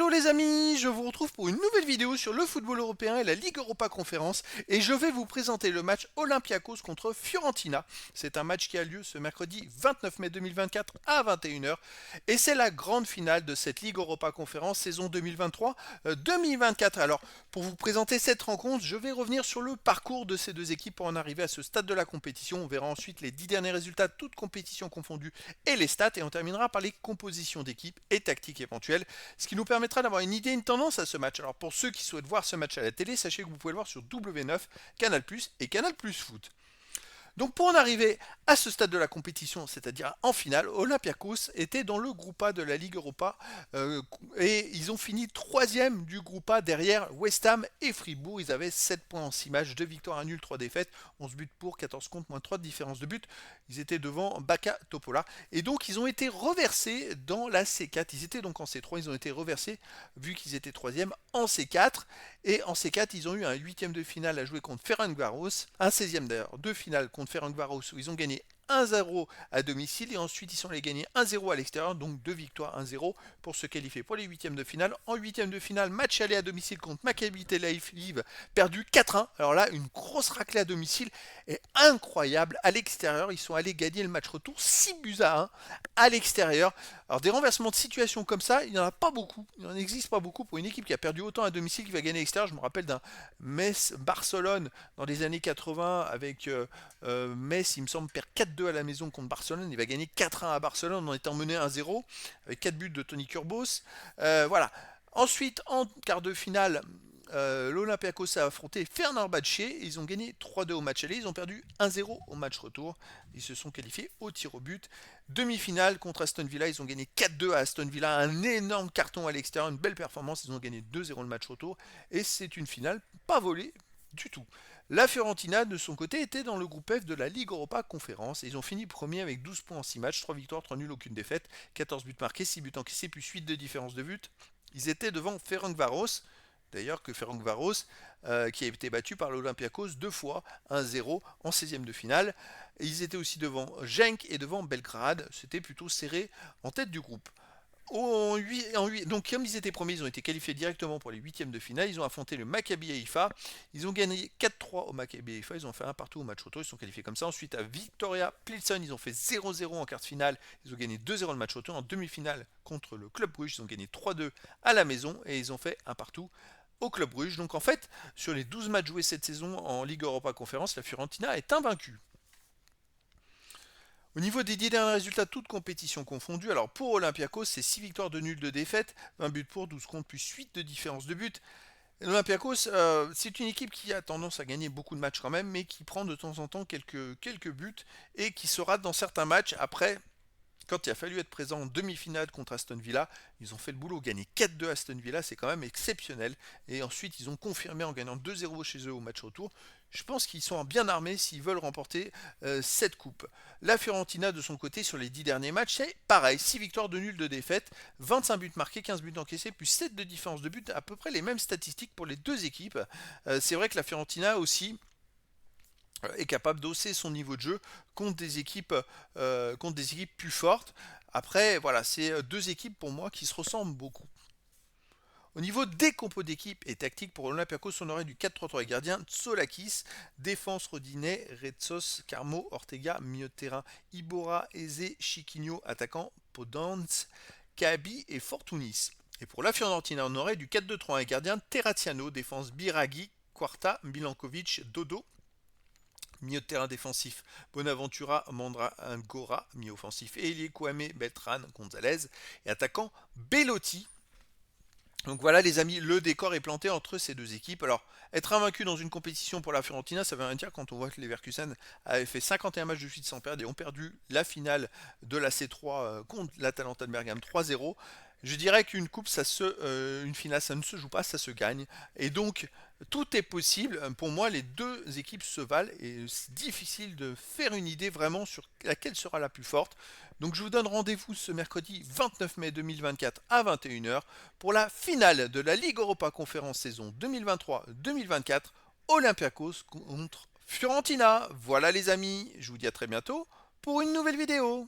Hello les amis, je vous retrouve pour une nouvelle vidéo sur le football européen et la Ligue Europa Conférence et je vais vous présenter le match Olympiakos contre Fiorentina. C'est un match qui a lieu ce mercredi 29 mai 2024 à 21h et c'est la grande finale de cette Ligue Europa Conférence saison 2023-2024. Alors pour vous présenter cette rencontre, je vais revenir sur le parcours de ces deux équipes pour en arriver à ce stade de la compétition. On verra ensuite les 10 derniers résultats, toutes compétitions confondues et les stats et on terminera par les compositions d'équipes et tactiques éventuelles, ce qui nous permettra d'avoir une idée, une tendance à ce match. Alors pour ceux qui souhaitent voir ce match à la télé, sachez que vous pouvez le voir sur W9, Canal+, et Canal+ Foot. Donc pour en arriver à ce stade de la compétition, c'est-à-dire en finale, Olympiakos était dans le groupe A de la Ligue Europa et ils ont fini troisième du groupe A derrière West Ham et Fribourg. Ils avaient 7 points en 6 matchs, 2 victoires, 1 nul, 3 défaites, 11 buts pour, 14 contre, moins 3 de différence de but. Ils étaient devant Baka Topola et donc ils ont été reversés dans la C4. Ils étaient donc en C3, ils ont été reversés vu qu'ils étaient troisième en C4 et en C4 ils ont eu un huitième de finale à jouer contre Ferencváros, un 16e d'ailleurs de finale contre Ferencváros où ils ont gagné 1-0 à domicile et ensuite ils sont allés gagner 1-0 à l'extérieur, donc 2 victoires 1-0 pour se qualifier pour les huitièmes de finale. En huitièmes de finale, match aller à domicile contre Maccabi Tel Aviv, perdu 4-1. Alors là, une grosse raclée à domicile et incroyable. À l'extérieur, ils sont allés gagner le match retour 6-1 à l'extérieur. Alors des renversements de situation comme ça, il n'y en a pas beaucoup. Il n'en existe pas beaucoup pour une équipe qui a perdu autant à domicile qui va gagner à l'extérieur. Je me rappelle d'un Metz-Barcelone dans les années 80 avec Metz, il me semble, perd 4-2 à la maison contre Barcelone. Il va gagner 4-1 à Barcelone en étant mené 1-0 avec 4 buts de Toni Kurbos. Voilà. Ensuite, en quart de finale, l'Olympiakos a affronté Fenerbahçe. Ils ont gagné 3-2 au match aller. Ils ont perdu 1-0 au match retour. Ils se sont qualifiés au tir au but. Demi-finale contre Aston Villa. Ils ont gagné 4-2 à Aston Villa. Un énorme carton à l'extérieur. Une belle performance. Ils ont gagné 2-0 le match retour. Et c'est une finale pas volée du tout. La Fiorentina, de son côté, était dans le groupe F de la Ligue Europa Conférence. Et ils ont fini premier avec 12 points en 6 matchs, 3 victoires, 3 nuls, aucune défaite, 14 buts marqués, 6 buts encaissés, plus 8 de différence de but. Ils étaient devant Ferencváros. D'ailleurs que Ferencváros, qui a été battu par l'Olympiakos 2 fois 1-0 en 16e de finale. Et ils étaient aussi devant Genk et devant Belgrade. C'était plutôt serré en tête du groupe. Donc comme ils étaient premiers, ils ont été qualifiés directement pour les huitièmes de finale. Ils ont affronté le Maccabi Haïfa. Ils ont gagné 4-3 au Maccabi Haïfa. Ils ont fait un partout au match retour. Ils sont qualifiés comme ça. Ensuite à Victoria Pilsen, ils ont fait 0-0 en quart de finale. Ils ont gagné 2-0 le match retour. En demi-finale contre le Club Brugge, ils ont gagné 3-2 à la maison et ils ont fait un partout au Club Brugge. Donc en fait, sur les 12 matchs joués cette saison en Ligue Europa Conférence, la Fiorentina est invaincue. Au niveau des 10 derniers résultats, toutes compétitions confondues, alors pour Olympiakos, c'est 6 victoires de nul de défaite, 20 buts pour, 12 contre, plus 8 de différence de but. L'Olympiakos, c'est une équipe qui a tendance à gagner beaucoup de matchs quand même, mais qui prend de temps en temps quelques buts et qui se rate dans certains matchs. Après, quand il a fallu être présent en demi-finale contre Aston Villa, ils ont fait le boulot, gagner 4-2 à Aston Villa, c'est quand même exceptionnel. Et ensuite, ils ont confirmé en gagnant 2-0 chez eux au match retour. Je pense qu'ils sont bien armés s'ils veulent remporter cette coupe. La Fiorentina, de son côté, sur les 10 derniers matchs, c'est pareil, 6 victoires de nul de défaite, 25 buts marqués, 15 buts encaissés, plus 7 de différence de but, à peu près les mêmes statistiques pour les deux équipes. C'est vrai que la Fiorentina aussi est capable d'hausser son niveau de jeu contre des équipes plus fortes. Après, voilà, c'est deux équipes pour moi qui se ressemblent beaucoup. Au niveau des compos d'équipe et tactique pour Olympiakos, on aurait du 4-3-3 et gardien Tsolakis, défense Rodinet, Retsos, Carmo, Ortega, milieu de terrain Ibora, Eze, Chiquinho, attaquant Podence, Kabi et Fortunis. Et pour la Fiorentina, on aurait du 4-2-3 et gardien Terraziano, défense Biraghi, Quarta, Milankovic, Dodo, milieu de terrain défensif Bonaventura, Mandra, Angora, milieu offensif Elie Kouame, Beltran, Gonzalez et attaquant Bellotti. Donc voilà les amis, le décor est planté entre ces deux équipes. Alors être invaincu dans une compétition pour la Fiorentina, ça veut rien dire quand on voit que les Leverkusen avaient fait 51 matchs de suite sans perdre et ont perdu la finale de la C3 contre l'Atalanta de Bergame 3-0. Je dirais qu'une coupe, une finale, ça ne se joue pas, ça se gagne. Et donc, tout est possible. Pour moi, les deux équipes se valent et c'est difficile de faire une idée vraiment sur laquelle sera la plus forte. Donc, je vous donne rendez-vous ce mercredi 29 mai 2024 à 21h pour la finale de la Ligue Europa Conférence saison 2023-2024, Olympiakos contre Fiorentina. Voilà les amis, je vous dis à très bientôt pour une nouvelle vidéo.